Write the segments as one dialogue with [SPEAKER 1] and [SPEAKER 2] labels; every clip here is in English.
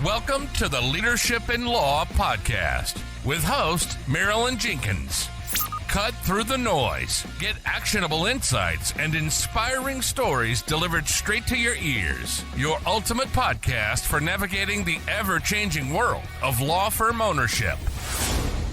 [SPEAKER 1] Welcome to the Leadership in Law podcast with host Marilyn Jenkins. Cut through the noise, get actionable insights and inspiring stories delivered straight to your ears. Your ultimate podcast for navigating the ever-changing world of law firm ownership.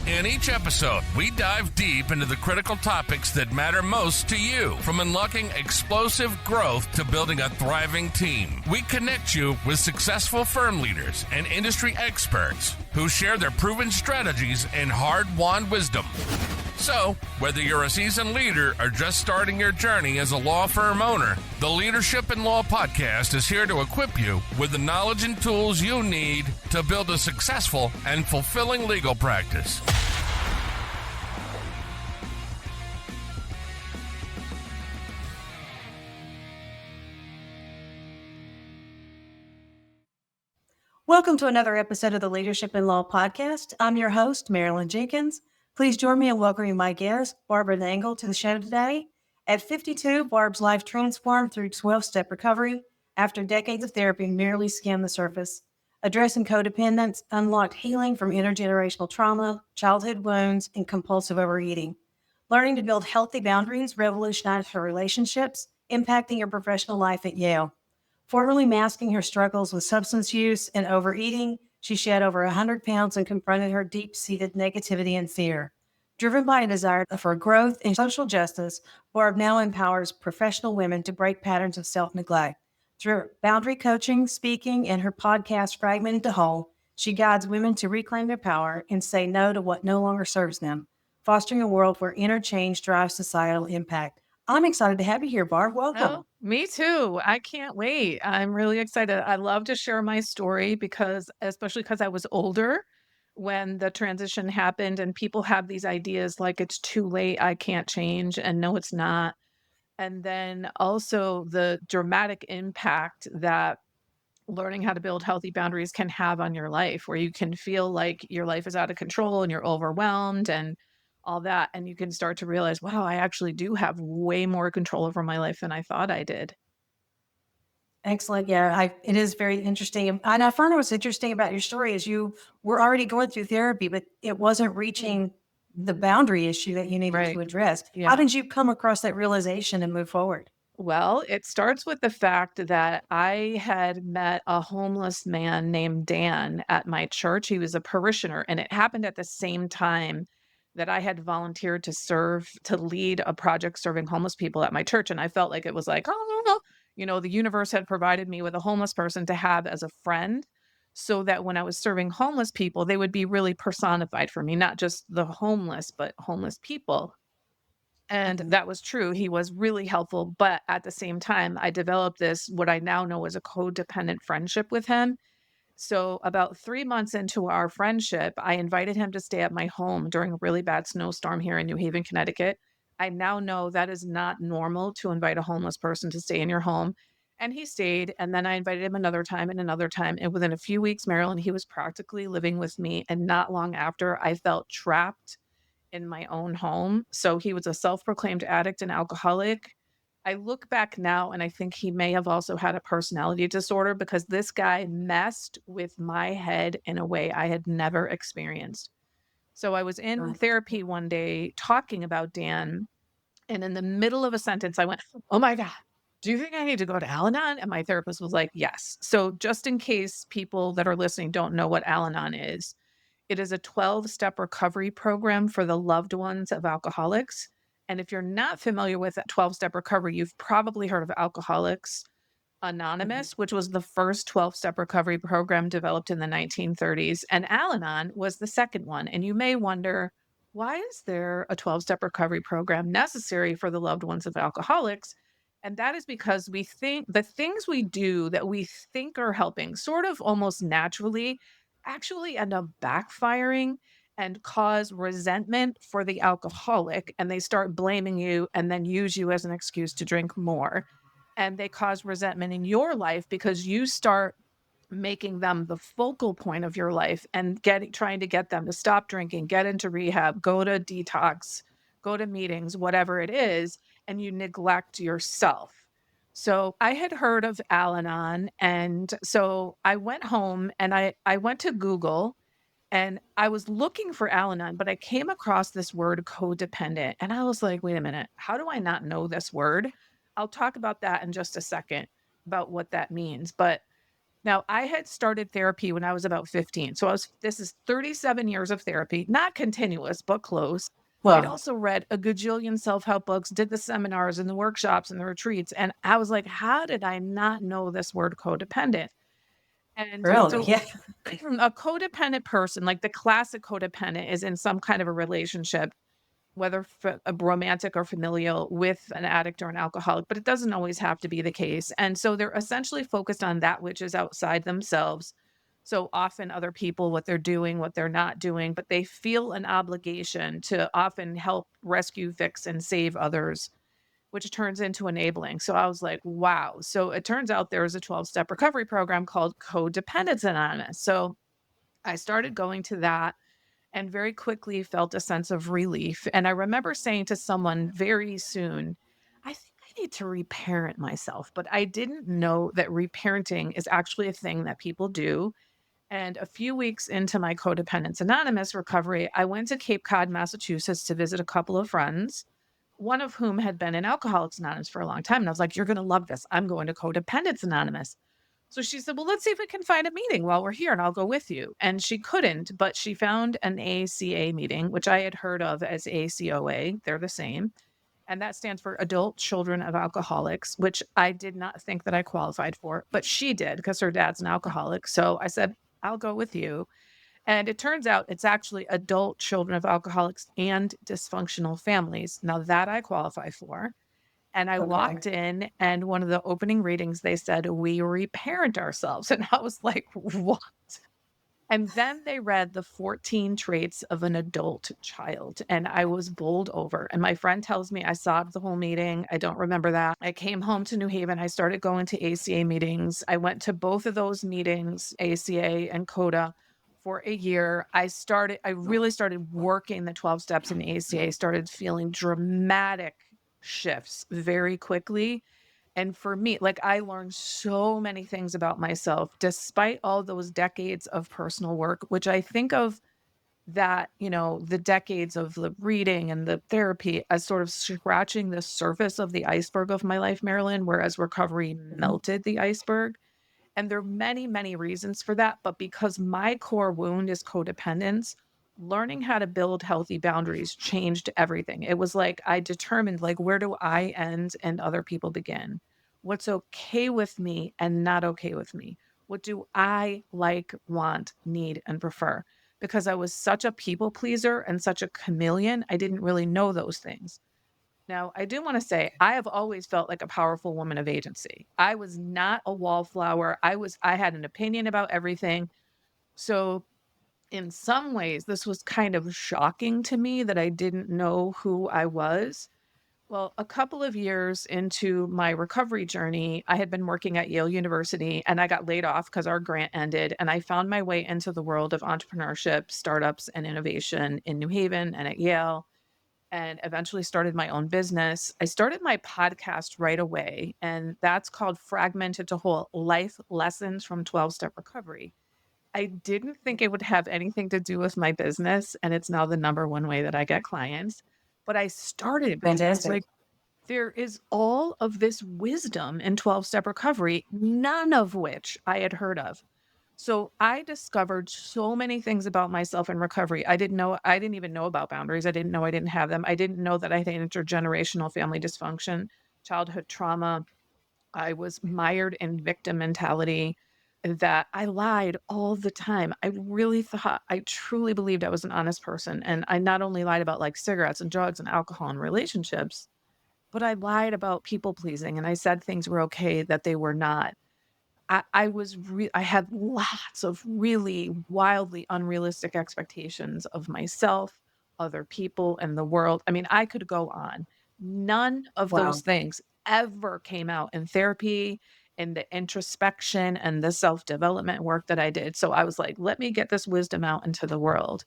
[SPEAKER 1] In each episode, we dive deep into the critical topics that matter most to you, from unlocking explosive growth to building a thriving team. We connect you with successful firm leaders and industry experts who share their proven strategies and hard-won wisdom. So, whether you're a seasoned leader or just starting your journey as a law firm owner, the Leadership in Law podcast is here to equip you with the knowledge and tools you need to build a successful and fulfilling legal practice.
[SPEAKER 2] Welcome to another episode of the Leadership in Law podcast. I'm your host, Marilyn Jenkins. Please join me in welcoming my guest, Barb Nangle, to the show today. At 52, Barb's life transformed through 12-step recovery after decades of therapy merely skimmed the surface. Addressing codependence unlocked healing from intergenerational trauma, childhood wounds, and compulsive overeating. Learning to build healthy boundaries revolutionized her relationships, impacting her professional life at Yale. Formerly masking her struggles with substance use and overeating, she shed over 100 pounds and confronted her deep-seated negativity and fear. Driven by a desire for growth and social justice, Barb now empowers professional women to break patterns of self-neglect. Through boundary coaching, speaking, and her podcast, Fragmented to Whole, she guides women to reclaim their power and say no to what no longer serves them, fostering a world where inner change drives societal impact. I'm excited to have you here, Barb. Welcome.
[SPEAKER 3] Oh, me too. I can't wait. I'm really excited. I love to share my story especially because I was older when the transition happened, and people have these ideas like it's too late, I can't change, and no, it's not. And then also the dramatic impact that learning how to build healthy boundaries can have on your life, where you can feel like your life is out of control and you're overwhelmed and all that. And you can start to realize, wow, I actually do have way more control over my life than I thought I did.
[SPEAKER 2] Excellent. Yeah, it is very interesting. And I find what's interesting about your story is you were already going through therapy, but it wasn't reaching the boundary issue that you needed to address.
[SPEAKER 3] Yeah.
[SPEAKER 2] How did you come across that realization and move forward?
[SPEAKER 3] Well, it starts with the fact that I had met a homeless man named Dan at my church. He was a parishioner, and it happened at the same time that I had volunteered to lead a project serving homeless people at my church. And I felt like it was like, oh, the universe had provided me with a homeless person to have as a friend, so that when I was serving homeless people, they would be really personified for me, not just the homeless, but homeless people. And that was true. He was really helpful. But at the same time, I developed what I now know as a codependent friendship with him. So about 3 months into our friendship, I invited him to stay at my home during a really bad snowstorm here in New Haven, Connecticut. I now know that is not normal to invite a homeless person to stay in your home. And he stayed. And then I invited him another time and another time. And within a few weeks, Marilyn, he was practically living with me. And not long after, I felt trapped in my own home. So he was a self-proclaimed addict and alcoholic. I look back now and I think he may have also had a personality disorder, because this guy messed with my head in a way I had never experienced. So I was in therapy one day talking about Dan, and in the middle of a sentence, I went, "Oh my God, do you think I need to go to Al-Anon?" And my therapist was like, "Yes." So just in case people that are listening don't know what Al-Anon is, it is a 12-step recovery program for the loved ones of alcoholics. And if you're not familiar with that 12-step recovery, you've probably heard of Alcoholics Anonymous, which was the first 12-step recovery program developed in the 1930s. And Al-Anon was the second one. And you may wonder, why is there a 12-step recovery program necessary for the loved ones of alcoholics? And that is because we think the things we do that we think are helping sort of almost naturally actually end up backfiring and cause resentment for the alcoholic. And they start blaming you and then use you as an excuse to drink more. And they cause resentment in your life because you start making them the focal point of your life and trying to get them to stop drinking, get into rehab, go to detox, go to meetings, whatever it is, and you neglect yourself. So I had heard of Al-Anon, and so I went home and I went to Google and I was looking for Al-Anon, but I came across this word codependent, and I was like, "Wait a minute, how do I not know this word?" I'll talk about that in just a second, about what that means, but now I had started therapy when I was about 15. So this is 37 years of therapy, not continuous, but close. I'd
[SPEAKER 2] Well,
[SPEAKER 3] also read a gajillion self-help books, did the seminars and the workshops and the retreats. And I was like, how did I not know this word codependent? And
[SPEAKER 2] really?
[SPEAKER 3] so
[SPEAKER 2] Yeah.
[SPEAKER 3] a codependent person, like the classic codependent, is in some kind of a relationship, whether a romantic or familial, with an addict or an alcoholic, but it doesn't always have to be the case. And so they're essentially focused on that which is outside themselves. So often other people, what they're doing, what they're not doing, but they feel an obligation to often help rescue, fix, and save others, which turns into enabling. So I was like, wow. So it turns out there is a 12-step recovery program called Codependence Anonymous. So I started going to that and very quickly felt a sense of relief. And I remember saying to someone very soon, I think I need to reparent myself. But I didn't know that reparenting is actually a thing that people do. And a few weeks into my Codependence Anonymous recovery, I went to Cape Cod, Massachusetts to visit a couple of friends, one of whom had been in Alcoholics Anonymous for a long time. And I was like, "You're going to love this. I'm going to Codependence Anonymous." So she said, "Well, let's see if we can find a meeting while we're here and I'll go with you." And she couldn't, but she found an ACA meeting, which I had heard of as ACOA. They're the same. And that stands for Adult Children of Alcoholics, which I did not think that I qualified for, but she did because her dad's an alcoholic. So I said, "I'll go with you." And it turns out it's actually adult children of alcoholics and dysfunctional families. Now that I qualify for. And I
[SPEAKER 2] Okay.
[SPEAKER 3] walked in, and one of the opening readings, they said, "We reparent ourselves." And I was like, "What?" And then they read the 14 traits of an adult child, and I was bowled over. And my friend tells me I sobbed the whole meeting. I don't remember that. I came home to New Haven. I started going to ACA meetings. I went to both of those meetings, ACA and CODA, for a year. I really started working the 12 steps in ACA, started feeling dramatic shifts very quickly. And for me, like, I learned so many things about myself despite all those decades of personal work, which I think of that, the decades of the reading and the therapy as sort of scratching the surface of the iceberg of my life, Marilyn, whereas recovery
[SPEAKER 2] Mhm.
[SPEAKER 3] melted the iceberg. And there are many, many reasons for that. But because my core wound is codependence, learning how to build healthy boundaries changed everything. It was like I determined, like, where do I end and other people begin? What's okay with me and not okay with me? What do I like, want, need, and prefer? Because I was such a people pleaser and such a chameleon, I didn't really know those things. Now, I do want to say I have always felt like a powerful woman of agency. I was not a wallflower. I had an opinion about everything. So, in some ways, this was kind of shocking to me that I didn't know who I was. Well, a couple of years into my recovery journey, I had been working at Yale University and I got laid off because our grant ended. And I found my way into the world of entrepreneurship, startups, and innovation in New Haven and at Yale, and eventually started my own business. I started my podcast right away, and that's called Fragmented to Whole: Life Lessons from 12 Step Recovery. I didn't think it would have anything to do with my business, and it's now the number one way that I get clients. But I started because I was
[SPEAKER 2] Fantastic.
[SPEAKER 3] like, there is all of this wisdom in 12 step recovery, none of which I had heard of. So I discovered so many things about myself in recovery. I didn't even know about boundaries. I didn't know I didn't have them. I didn't know that I had intergenerational family dysfunction, childhood trauma. I was mired in victim mentality, that I lied all the time. I truly believed I was an honest person. And I not only lied about like cigarettes and drugs and alcohol and relationships, but I lied about people pleasing and I said things were okay that they were not. I had lots of really wildly unrealistic expectations of myself, other people, and the world. I mean, I could go on. None of those
[SPEAKER 2] Wow.
[SPEAKER 3] things ever came out in therapy, in the introspection and the self-development work that I did. So I was like, let me get this wisdom out into the world.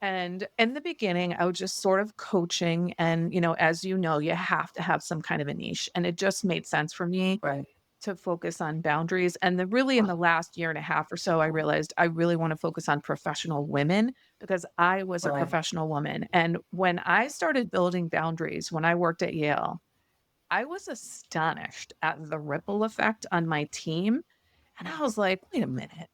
[SPEAKER 3] And in the beginning, I was just sort of coaching. And, as you know, you have to have some kind of a niche. And it just made sense for me
[SPEAKER 2] Right.
[SPEAKER 3] to focus on boundaries. And then really in the last year and a half or so, I realized I really want to focus on professional women because I was a
[SPEAKER 2] Right.
[SPEAKER 3] professional woman. And when I started building boundaries, when I worked at Yale, I was astonished at the ripple effect on my team. And I was like, wait a minute.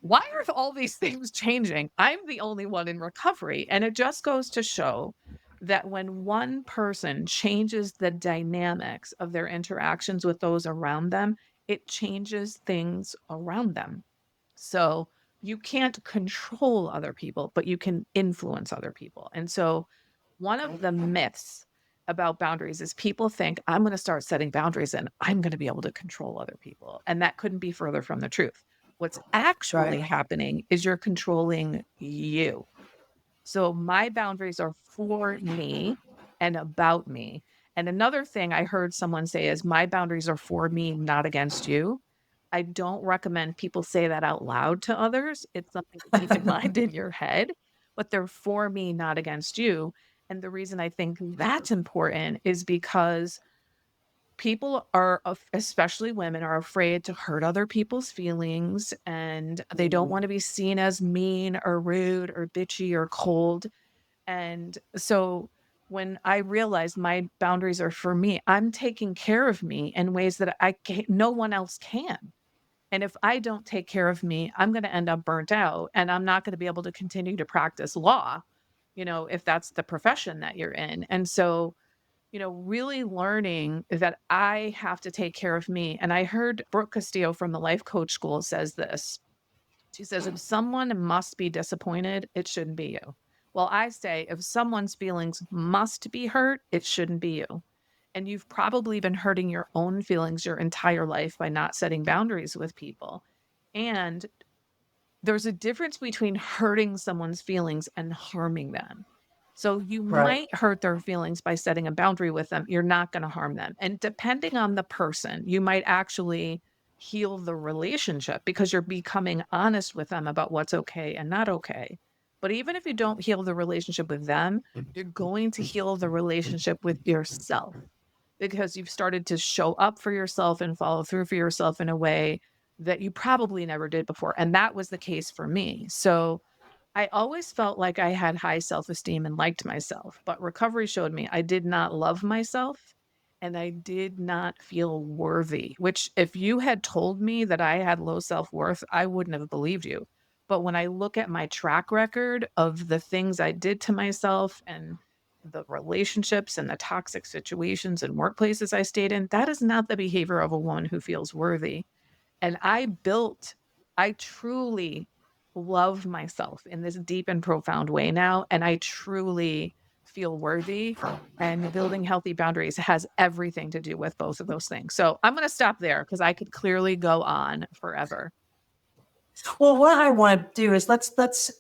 [SPEAKER 3] Why are all these things changing? I'm the only one in recovery. And it just goes to show that when one person changes the dynamics of their interactions with those around them, it changes things around them. So you can't control other people, but you can influence other people. And so one of the myths about boundaries is people think I'm going to start setting boundaries and I'm going to be able to control other people. And that couldn't be further from the truth. What's actually
[SPEAKER 2] Right.
[SPEAKER 3] happening is you're controlling you. So my boundaries are for me and about me. And another thing I heard someone say is my boundaries are for me, not against you. I don't recommend people say that out loud to others. It's something to keep in mind in your head, but they're for me, not against you. And the reason I think that's important is because people are, especially women, are afraid to hurt other people's feelings and they don't want to be seen as mean or rude or bitchy or cold. And so when I realized my boundaries are for me, I'm taking care of me in ways that no one else can. And if I don't take care of me, I'm going to end up burnt out and I'm not going to be able to continue to practice law, if that's the profession that you're in. And so, really learning that I have to take care of me. And I heard Brooke Castillo from the Life Coach School says this. She says, if someone must be disappointed, it shouldn't be you. Well, I say, if someone's feelings must be hurt, it shouldn't be you. And you've probably been hurting your own feelings your entire life by not setting boundaries with people. And there's a difference between hurting someone's feelings and harming them. So you
[SPEAKER 2] Right.
[SPEAKER 3] might hurt their feelings by setting a boundary with them. You're not going to harm them. And depending on the person, you might actually heal the relationship because you're becoming honest with them about what's okay and not okay. But even if you don't heal the relationship with them, you're going to heal the relationship with yourself because you've started to show up for yourself and follow through for yourself in a way that you probably never did before. And that was the case for me. So I always felt like I had high self esteem and liked myself, but recovery showed me I did not love myself and I did not feel worthy, which, if you had told me that I had low self worth, I wouldn't have believed you. But when I look at my track record of the things I did to myself and the relationships and the toxic situations and workplaces I stayed in, that is not the behavior of a woman who feels worthy. And I truly love myself in this deep and profound way now. And I truly feel worthy. And building healthy boundaries has everything to do with both of those things. So I'm going to stop there because I could clearly go on forever.
[SPEAKER 2] Well, what I want to do is let's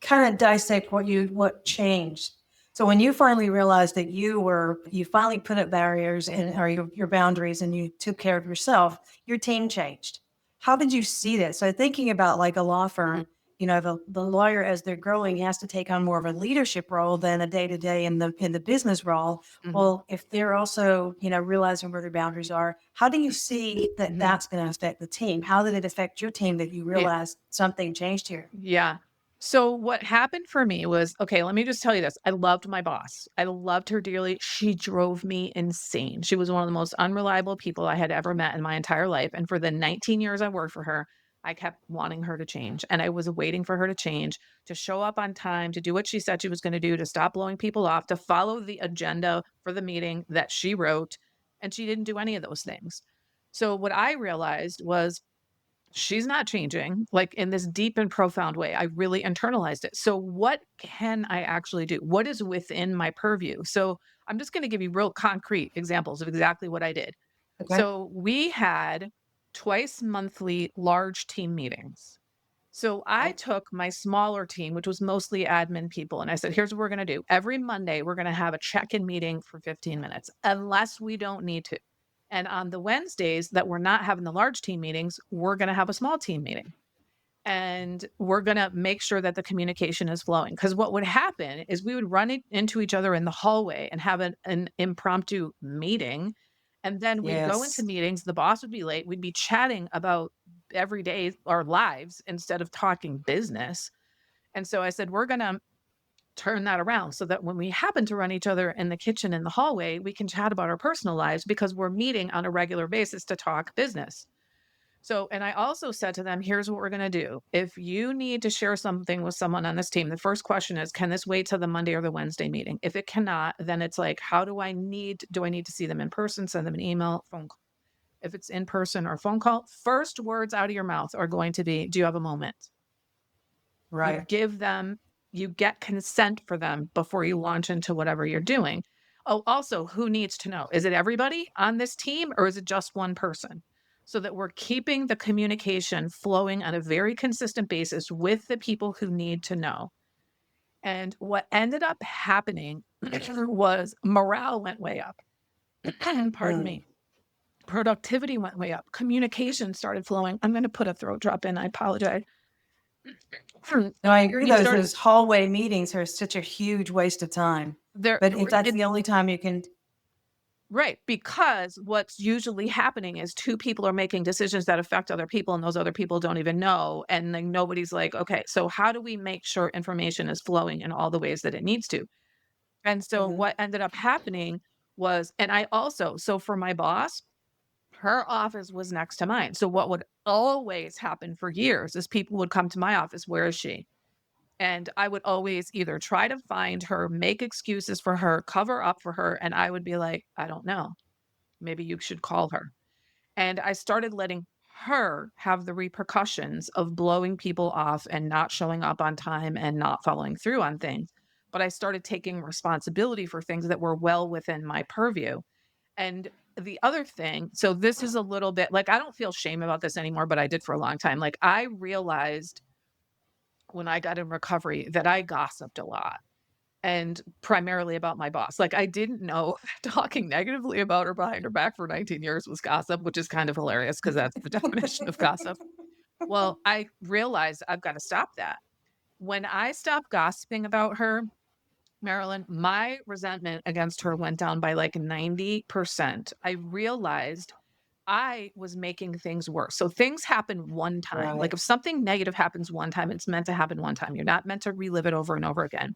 [SPEAKER 2] kind of dissect what changed. So when you finally realized that you finally put up barriers and or your boundaries and you took care of yourself, your team changed. How did you see that? So thinking about like a law firm, the lawyer as they're growing has to take on more of a leadership role than a day to day in the business role.
[SPEAKER 3] Mhm.
[SPEAKER 2] Well, if they're also, realizing where their boundaries are, how do you see that
[SPEAKER 3] Mhm.
[SPEAKER 2] that's going to affect the team? How did it affect your team that you
[SPEAKER 3] Yeah.
[SPEAKER 2] realized something changed here?
[SPEAKER 3] Yeah. So what happened for me was, okay, let me just tell you this. I loved my boss. I loved her dearly. She drove me insane. She was one of the most unreliable people I had ever met in my entire life. And for the 19 years I worked for her, I kept wanting her to change. And I was waiting for her to change, to show up on time, to do what she said she was going to do, to stop blowing people off, to follow the agenda for the meeting that she wrote. And she didn't do any of those things. So what I realized was she's not changing like in this deep and profound way. I really internalized it. So what can I actually do? What is within my purview? So I'm just going to give you real concrete examples of exactly what I did.
[SPEAKER 2] Okay.
[SPEAKER 3] So we had twice monthly large team meetings. So I
[SPEAKER 2] Okay.
[SPEAKER 3] took my smaller team, which was mostly admin people, and I said, here's what we're going to do. Every Monday, we're going to have a check-in meeting for 15 minutes, unless we don't need to. And on the Wednesdays that we're not having the large team meetings, we're going to have a small team meeting. and we're going to make sure that the communication is flowing. Because what would happen is we would run into each other in the hallway and have an impromptu meeting. And then we'd go into
[SPEAKER 2] Yes.
[SPEAKER 3] meetings. The boss would be late. We'd be chatting about everyday our lives instead of talking business. And so I said, we're going to turn that around so that when we happen to run each other in the kitchen in the hallway, we can chat about our personal lives because we're meeting on a regular basis to talk business. So, and I also said to them, here's what we're going to do. If you need to share something with someone on this team, the first question is, can this wait till the Monday or the Wednesday meeting? If it cannot, then it's like, do I need to see them in person, send them an email, phone call? If it's in person or phone call, first words out of your mouth are going to be, do you have a moment? You
[SPEAKER 2] Right.
[SPEAKER 3] give them, you get consent for them before you launch into whatever you're doing. Oh, also, who needs to know? Is it everybody on this team or is it just one person? So that we're keeping the communication flowing on a very consistent basis with the people who need to know. And what ended up happening was morale went way up. Pardon
[SPEAKER 2] Mm.
[SPEAKER 3] me. Productivity went way up. Communication started flowing. I'm going to put a throat drop in. I apologize.
[SPEAKER 2] No, I agree.
[SPEAKER 3] We started
[SPEAKER 2] Those hallway meetings are such a huge waste of time.
[SPEAKER 3] there.
[SPEAKER 2] But if that's the only time you can,
[SPEAKER 3] Right, because what's usually happening is two people are making decisions that affect other people, and those other people don't even know. And then nobody's like, okay, so how do we make sure information is flowing in all the ways that it needs to? And so
[SPEAKER 2] Mhm.
[SPEAKER 3] what ended up happening was, and I also, so for my boss, her office was next to mine. So what would always happen for years is people would come to my office, where is she? And I would always either try to find her, make excuses for her, cover up for her, and I would be like, I don't know. Maybe you should call her. And I started letting her have the repercussions of blowing people off and not showing up on time and not following through on things. But I started taking responsibility for things that were well within my purview. And the other thing, so this is a little bit like, I don't feel shame about this anymore, but I did for a long time. Like, I realized when I got in recovery that I gossiped a lot, and primarily about my boss. Like, I didn't know talking negatively about her behind her back for 19 years was gossip, which is kind of hilarious because that's the definition of gossip. Well, I realized I've got to stop that. When I stopped gossiping about her, Marilyn, my resentment against her went down by like 90%. I realized I was making things worse. So things happen one time. Like,
[SPEAKER 2] Right.
[SPEAKER 3] if something negative happens one time, it's meant to happen one time. You're not meant to relive it over and over again.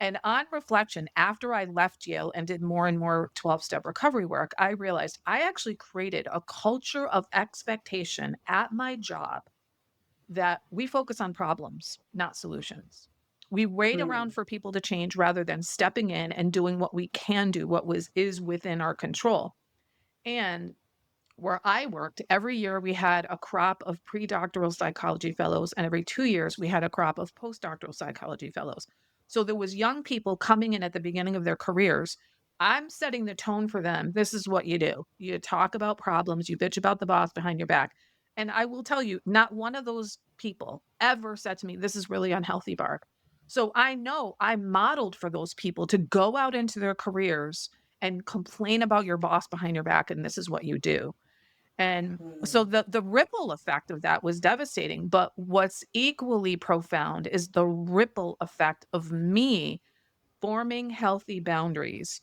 [SPEAKER 3] And on reflection, after I left Yale and did more and more 12-step recovery work, I realized I actually created a culture of expectation at my job that we focus on problems, not solutions. We wait around
[SPEAKER 2] Mm.
[SPEAKER 3] for people to change rather than stepping in and doing what we can do, what was is within our control. And where I worked, every year we had a crop of pre-doctoral psychology fellows, and every 2 years we had a crop of postdoctoral psychology fellows. So there was young people coming in at the beginning of their careers. I'm setting the tone for them. This is what you do. You talk about problems, you bitch about the boss behind your back. And I will tell you, not one of those people ever said to me, this is really unhealthy, Barb. So I know I modeled for those people to go out into their careers and complain about your boss behind your back, and this is what you do. And so
[SPEAKER 2] Mm.
[SPEAKER 3] the ripple effect of that was devastating. But what's equally profound is the ripple effect of me forming healthy boundaries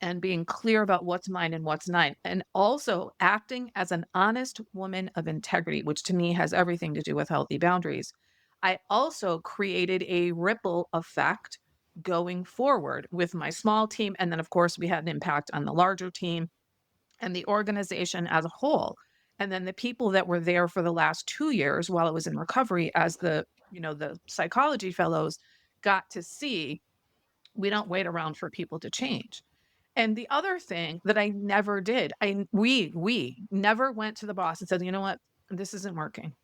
[SPEAKER 3] and being clear about what's mine and what's not, and also acting as an honest woman of integrity, which to me has everything to do with healthy boundaries. I also created a ripple effect going forward with my small team. And then, of course, we had an impact on the larger team and the organization as a whole. And then the people that were there for the last 2 years while I was in recovery as the psychology fellows got to see we don't wait around for people to change. And the other thing that I never did, we never went to the boss and said, you know what, this isn't working.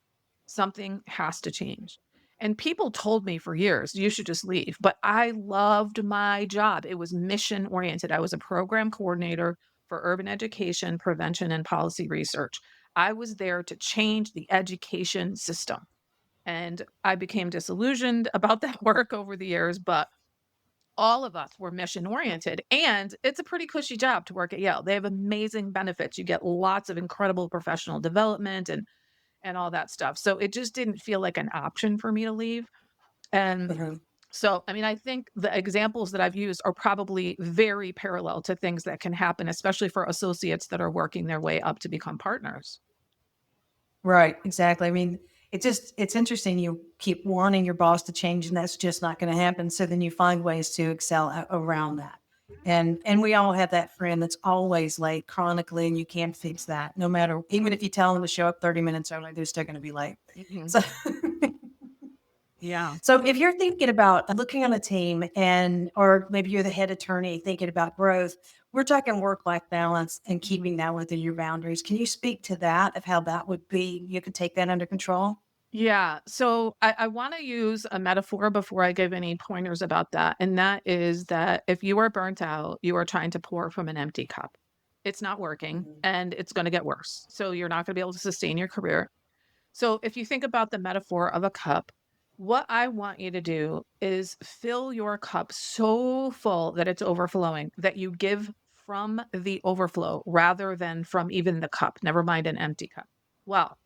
[SPEAKER 3] Something has to change. And people told me for years, you should just leave. But I loved my job. It was mission oriented. I was a program coordinator for urban education, prevention, and policy research. I was there to change the education system. And I became disillusioned about that work over the years, but all of us were mission oriented. And it's a pretty cushy job to work at Yale. They have amazing benefits. You get lots of incredible professional development, and and all that stuff. So it just didn't feel like an option for me to leave. And
[SPEAKER 2] Mhm.
[SPEAKER 3] so, I mean, I think the examples that I've used are probably very parallel to things that can happen, especially for associates that are working their way up to become partners.
[SPEAKER 2] Right, exactly. I mean, it's interesting. You keep wanting your boss to change, and that's just not going to happen. So then you find ways to excel around that. And we all have that friend that's always late chronically, and you can't fix that. No matter, even if you tell them to show up 30 minutes early, they're still going to be late.
[SPEAKER 3] Mhm.
[SPEAKER 2] So
[SPEAKER 3] Yeah.
[SPEAKER 2] So if you're thinking about looking on a team and or maybe you're the head attorney thinking about growth, we're talking work-life balance and keeping that within your boundaries. Can you speak to that of how that would be you could take that under control?
[SPEAKER 3] Yeah. So I want to use a metaphor before I give any pointers about that. And that is that if you are burnt out, you are trying to pour from an empty cup. It's not working
[SPEAKER 2] Mhm.
[SPEAKER 3] and it's going to get worse. So you're not going to be able to sustain your career. So if you think about the metaphor of a cup, what I want you to do is fill your cup so full that it's overflowing, that you give from the overflow rather than from even the cup, never mind an empty cup. Well,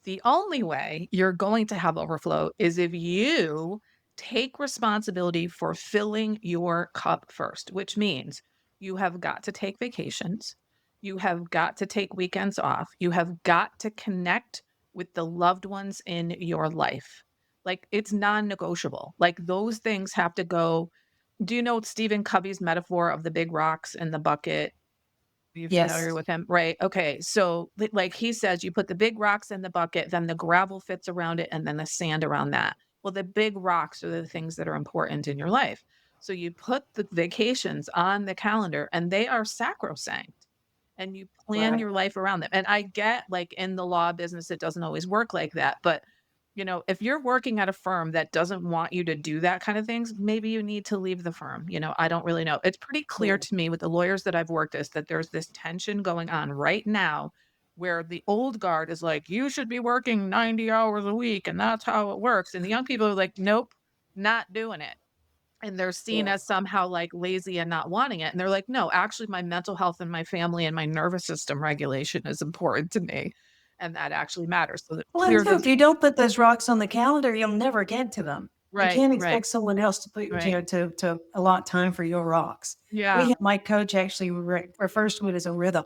[SPEAKER 3] the only way you're going to have overflow is if you take responsibility for filling your cup first, which means you have got to take vacations. You have got to take weekends off. You have got to connect with the loved ones in your life. Like it's non negotiable. Like those things have to go. Do you know Stephen Covey's metaphor of the big rocks in the bucket? You familiar
[SPEAKER 2] Yes.
[SPEAKER 3] with him? Right. Okay. So, like he says, you put the big rocks in the bucket, then the gravel fits around it, and then the sand around that. Well, the big rocks are the things that are important in your life. So, you put the vacations on the calendar, and they are sacrosanct, and you plan
[SPEAKER 2] Right.
[SPEAKER 3] your life around them. And I get like in the law business, it doesn't always work like that. But if you're working at a firm that doesn't want you to do that kind of things, maybe you need to leave the firm. I don't really know. It's pretty clear
[SPEAKER 2] Yeah.
[SPEAKER 3] to me with the lawyers that I've worked with that there's this tension going on right now where the old guard is like, you should be working 90 hours a week and that's how it works. And the young people are like, nope, not doing it. And they're seen
[SPEAKER 2] Yeah.
[SPEAKER 3] as somehow like lazy and not wanting it. And they're like, no, actually, my mental health and my family and my nervous system regulation is important to me. And that actually matters. So that
[SPEAKER 2] Well, and
[SPEAKER 3] clear
[SPEAKER 2] too, if
[SPEAKER 3] this.
[SPEAKER 2] you don't put those rocks on the calendar, you'll never get to them. You
[SPEAKER 3] Right,
[SPEAKER 2] can't
[SPEAKER 3] right,
[SPEAKER 2] expect someone else to put,
[SPEAKER 3] right.
[SPEAKER 2] to allot time for your rocks.
[SPEAKER 3] Yeah.
[SPEAKER 2] My coach actually refers to it as a rhythm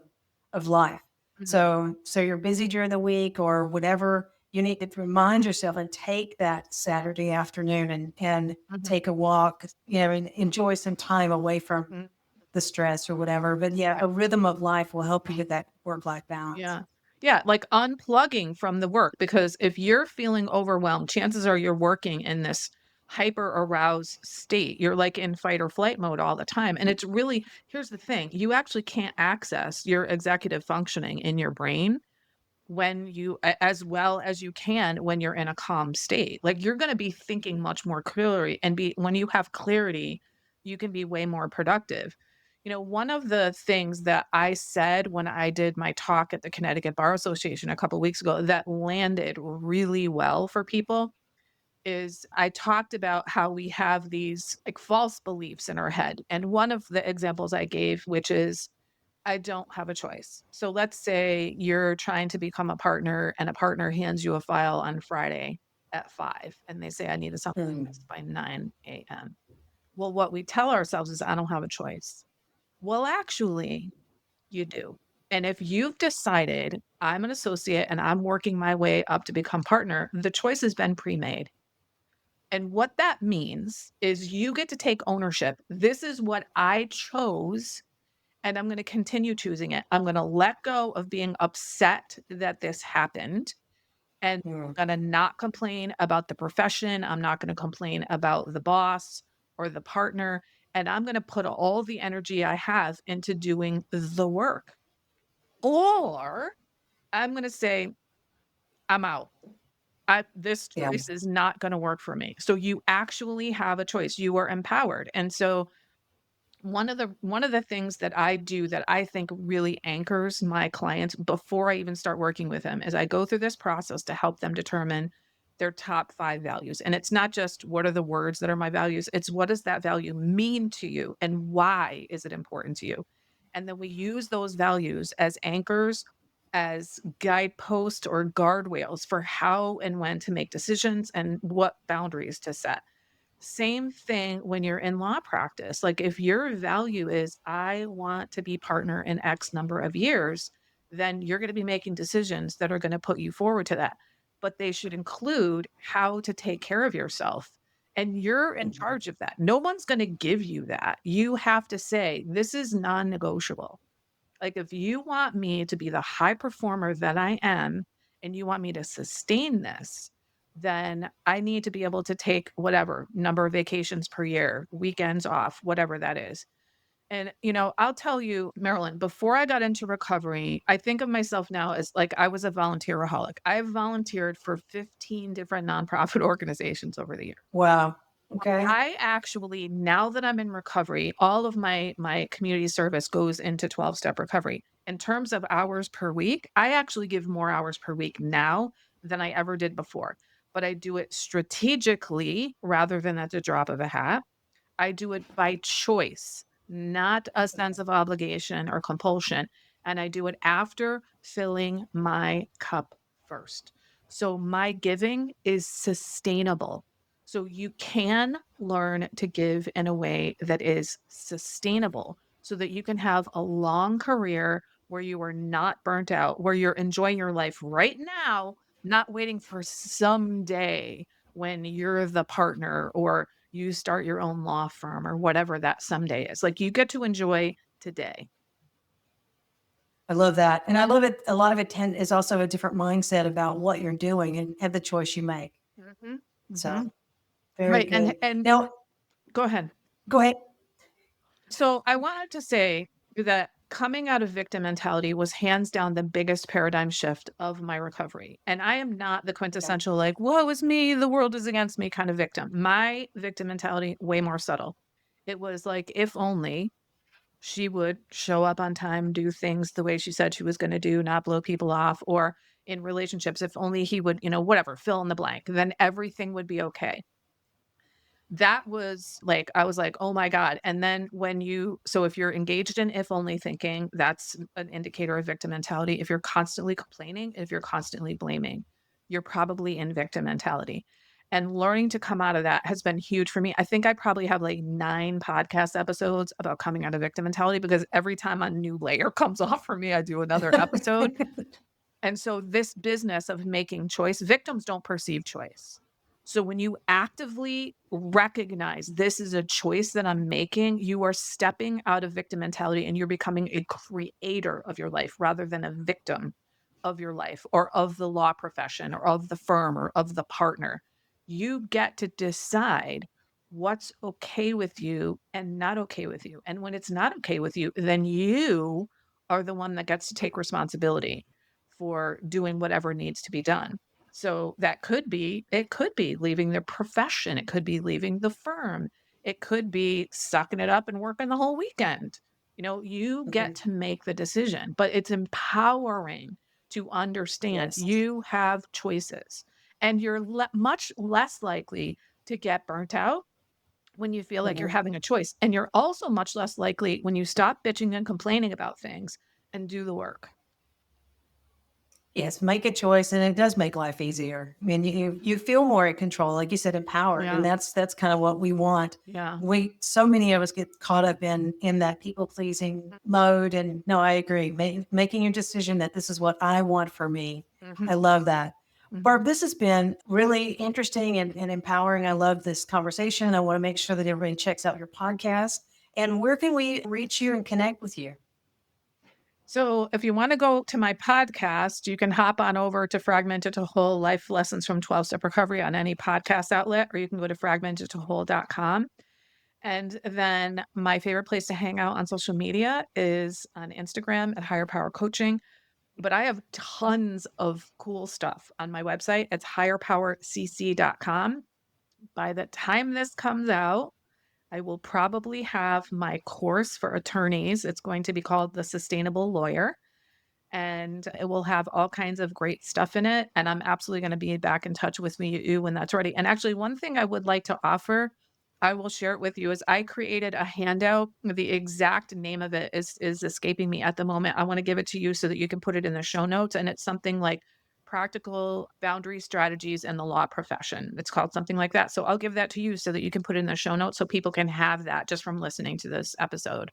[SPEAKER 2] of life.
[SPEAKER 3] Mhm,
[SPEAKER 2] So you're busy during the week or whatever. You need to remind yourself and take that Saturday afternoon and
[SPEAKER 3] mhm,
[SPEAKER 2] take a walk, and enjoy some time away from
[SPEAKER 3] mhm.
[SPEAKER 2] the stress or whatever. But yeah, a rhythm of life will help you get that work-life balance.
[SPEAKER 3] Yeah. Yeah, like unplugging from the work because if you're feeling overwhelmed, chances are you're working in this hyper aroused state. You're like in fight or flight mode all the time. And it's really, here's the thing, you actually can't access your executive functioning in your brain when as well as you can when you're in a calm state. Like you're going to be thinking much more clearly and be when you have clarity, you can be way more productive. One of the things that I said when I did my talk at the Connecticut Bar Association a couple weeks ago that landed really well for people is I talked about how we have these like false beliefs in our head. And one of the examples I gave, which is I don't have a choice. So let's say you're trying to become a partner and a partner hands you a file on Friday at 5 and they say, I need something like
[SPEAKER 2] Mm.
[SPEAKER 3] this by 9 a.m. Well, what we tell ourselves is, I don't have a choice. Well, actually, you do. And if you've decided I'm an associate and I'm working my way up to become partner, the choice has been pre made. And what that means is you get to take ownership. This is what I chose and I'm going to continue choosing it. I'm going to let go of being upset that this happened and
[SPEAKER 2] Mm.
[SPEAKER 3] I'm going to not complain about the profession. I'm not going to complain about the boss or the partner. And I'm going to put all the energy I have into doing the work. Or I'm going to say, I'm out. This
[SPEAKER 2] Yeah.
[SPEAKER 3] choice is not going to work for me. So you actually have a choice. You are empowered. And so one of the things that I do that I think really anchors my clients before I even start working with them is I go through this process to help them determine their top 5 values. And it's not just what are the words that are my values, it's what does that value mean to you and why is it important to you? And then we use those values as anchors as guideposts or guardrails for how and when to make decisions and what boundaries to set. Same thing when you're in law practice. Like if your value is, I want to be partner in X number of years, then you're going to be making decisions that are going to put you forward to that. But they should include how to take care of yourself. And you're in charge of that. No one's going to give you that. You have to say, this is non negotiable. Like if you want me to be the high performer that I am and you want me to sustain this, then I need to be able to take whatever number of vacations per year, weekends off, whatever that is. And, I'll tell you, Marilyn, before I got into recovery, I think of myself now as like I was a volunteeraholic. I've volunteered for 15 different nonprofit organizations over the years.
[SPEAKER 2] Wow. Okay.
[SPEAKER 3] I actually, now that I'm in recovery, all of my community service goes into 12-step recovery. In terms of hours per week, I actually give more hours per week now than I ever did before. But I do it strategically rather than at the drop of a hat. I do it by choice, not a sense of obligation or compulsion. And I do it after filling my cup first. So my giving is sustainable. So you can learn to give in a way that is sustainable so that you can have a long career where you are not burnt out, where you're enjoying your life right now, not waiting for someday when you're the partner or you start your own law firm or whatever that someday is. Like you get to enjoy today.
[SPEAKER 2] I love that. And I love it. A lot of it is also a different mindset about what you're doing and the choice you make.
[SPEAKER 3] Mhm,
[SPEAKER 2] So
[SPEAKER 3] mhm.
[SPEAKER 2] very
[SPEAKER 3] Right.
[SPEAKER 2] good.
[SPEAKER 3] And
[SPEAKER 2] Now,
[SPEAKER 3] go ahead.
[SPEAKER 2] go ahead.
[SPEAKER 3] So I wanted to say that coming out of victim mentality was hands down the biggest paradigm shift of my recovery. And I am not the
[SPEAKER 2] Yeah.
[SPEAKER 3] quintessential, like, woe is me, the world is against me kind of victim. My victim mentality, way more subtle. It was like, if only she would show up on time, do things the way she said she was going to do, not blow people off, or in relationships, if only he would, whatever, fill in the blank, then everything would be okay. That was like, I was like, oh my God. And then so if you're engaged in if only thinking, that's an indicator of victim mentality. If you're constantly complaining, if you're constantly blaming, you're probably in victim mentality. And learning to come out of that has been huge for me. I think I probably have like 9 podcast episodes about coming out of victim mentality because every time a new layer comes off for me, I do another episode. And so this business of making choice, victims don't perceive choice. So when you actively recognize this is a choice that I'm making, you are stepping out of victim mentality and you're becoming a creator of your life rather than a victim of your life or of the law profession or of the firm or of the partner. You get to decide what's okay with you and not okay with you. And when it's not okay with you, then you are the one that gets to take responsibility for doing whatever needs to be done. So it could be leaving their profession. It could be leaving the firm. It could be sucking it up and working the whole weekend. You get
[SPEAKER 2] Mhm.
[SPEAKER 3] to make the decision, but it's empowering to understand
[SPEAKER 2] Yes.
[SPEAKER 3] you have choices and you're much less likely to get burnt out when you feel like you're
[SPEAKER 2] Mhm.
[SPEAKER 3] having a choice. And you're also much less likely when you stop bitching and complaining about things and do the work.
[SPEAKER 2] Yes, make a choice, and it does make life easier. I mean, you feel more in control, like you said, empowered, and
[SPEAKER 3] Yeah.
[SPEAKER 2] that's kind of what we want.
[SPEAKER 3] Yeah.
[SPEAKER 2] So many of us get caught up in that people pleasing mode, and no, I agree. Making a decision that this is what I want for me.
[SPEAKER 3] Mhm,
[SPEAKER 2] I love that.
[SPEAKER 3] mhm.
[SPEAKER 2] Barb, this has been really interesting and empowering. I love this conversation. I want to make sure that everybody checks out your podcast. And where can we reach you and connect with you?
[SPEAKER 3] So if you want to go to my podcast, you can hop on over to Fragmented to Whole Life Lessons from 12-Step Recovery on any podcast outlet, or you can go to fragmentedtowhole.com. And then my favorite place to hang out on social media is on Instagram at Higher Power Coaching. But I have tons of cool stuff on my website. It's higherpowercc.com. By the time this comes out, I will probably have my course for attorneys. It's going to be called The Sustainable Lawyer, and it will have all kinds of great stuff in it. And I'm absolutely going to be back in touch with you when that's ready. And actually, one thing I would like to offer I will share it with you. Is I created a handout. The exact name of it is escaping me at the moment. I want to give it to you so that you can put it in the show notes. And it's something like practical boundary strategies in the law profession. It's called something like that. So I'll give that to you so that you can put it in the show notes so people can have that just from listening to this episode.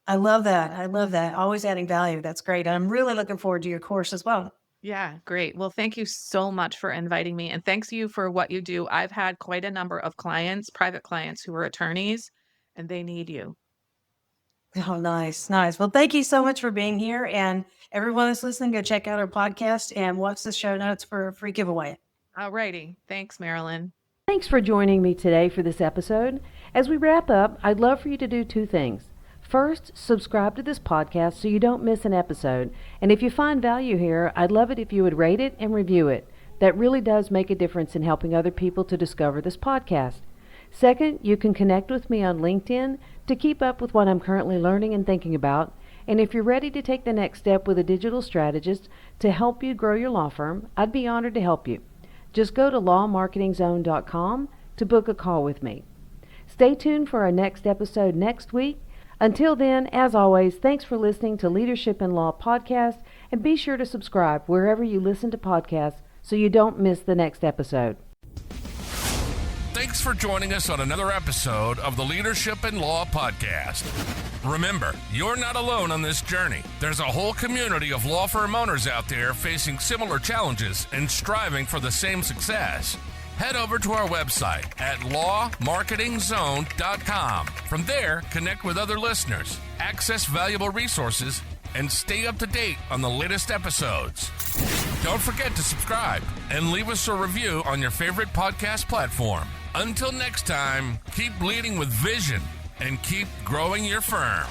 [SPEAKER 2] I love that. I love that. Always adding value. That's great. I'm really looking forward to your course as well.
[SPEAKER 3] Yeah, great. Well, thank you so much for inviting me. And thanks you for what you do. I've had quite a number of clients, private clients who are attorneys, and they need you.
[SPEAKER 2] Oh, nice. Nice. Well, thank you so much for being here. And everyone that's listening, go check out our podcast and watch the show notes for a free giveaway.
[SPEAKER 3] All righty. Thanks, Marilyn.
[SPEAKER 4] Thanks for joining me today for this episode. As we wrap up, I'd love for you to do two things. First, subscribe to this podcast so you don't miss an episode. And if you find value here, I'd love it if you would rate it and review it. That really does make a difference in helping other people to discover this podcast. Second, you can connect with me on LinkedIn to keep up with what I'm currently learning and thinking about. And if you're ready to take the next step with a digital strategist to help you grow your law firm, I'd be honored to help you. Just go to lawmarketingzone.com to book a call with me. Stay tuned for our next episode next week. Until then, as always, thanks for listening to Leadership in Law Podcast, and be sure to subscribe wherever you listen to podcasts so you don't miss the next episode.
[SPEAKER 1] Thanks for joining us on another episode of the Leadership in Law Podcast. Remember, you're not alone on this journey. There's a whole community of law firm owners out there facing similar challenges and striving for the same success. Head over to our website at lawmarketingzone.com. From there, connect with other listeners, access valuable resources, and stay up to date on the latest episodes. Don't forget to subscribe and leave us a review on your favorite podcast platform. Until next time, keep leading with vision and keep growing your firm.